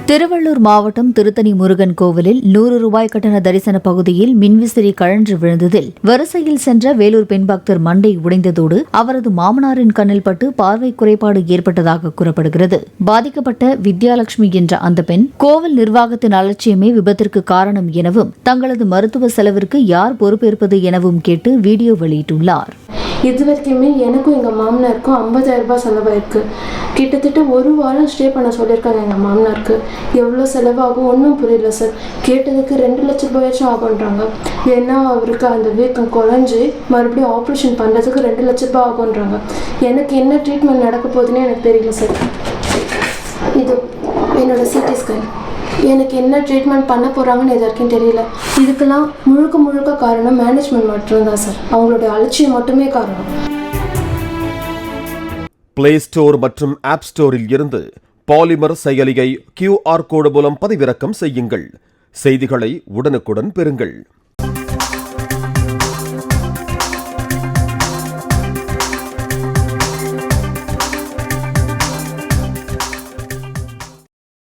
திருவள்ளூர் மாவட்டம் திருத்தணி முருகன் கோவிலில் 100 ரூபாய் கட்டண தரிசன பகுதியில் மின்விசிறி கழன்று விழுந்ததில் வரிசையில் சென்ற வேலூர் பெண் பக்தர் மண்டை உடைந்ததோடு அவரது மாமனாரின் கண்ணில் பட்டு பார்வை குறைபாடு ஏற்பட்டதாக கூறப்படுகிறது. பாதிக்கப்பட்ட வித்யாலட்சுமி என்ற அந்த பெண் கோவில் நிர்வாகத்தின் அலட்சியமே விபத்திற்கு காரணம் எனவும் தங்களது மருத்துவ செலவிற்கு யார் பொறுப்பேற்பது எனவும் கேட்டு வீடியோ வெளியிட்டுள்ளார். இது வரைக்குமே எனக்கும் எங்கள் மாமனாருக்கும் 50,000 ரூபாய் செலவாயிருக்கு. கிட்டத்தட்ட ஒரு வாரம் ஸ்டே பண்ண சொல்லியிருக்காங்க எங்கள் மாமனாருக்கு. எவ்வளோ செலவாகும் ஒன்றும் புரியல சார். கேட்டதுக்கு 2 லட்சம் ரூபாயாச்சும் ஆகுன்றாங்க. ஏன்னா அவருக்கு அந்த வீக்கம் குறைஞ்சி மறுபடியும் ஆப்ரேஷன் பண்ணுறதுக்கு 2 லட்ச ரூபாய் ஆகுன்றாங்க. எனக்கு என்ன ட்ரீட்மெண்ட் நடக்க போகுதுன்னே எனக்கு தெரியல சார். இது என்னோட சிடி ஸ்கேன். எனக்கு என்ன ட்ரீட்மெண்ட் பண்ண போகிறாங்கன்னு இது வரைக்கும் தெரியல. இதுக்கெல்லாம் முழுக்க காரணம் மேனேஜ்மெண்ட் மட்டும்தான் சார். அவங்களுடைய அலட்சியம் மட்டுமே காரணம். பிளே ஸ்டோர் மற்றும் ஆப் ஸ்டோரில் இருந்து பாலிமர் செயலியை QR கோடு மூலம் பதிவிறக்கம் செய்யுங்கள். செய்திகளை உடனுக்குடன் பெறுங்கள்.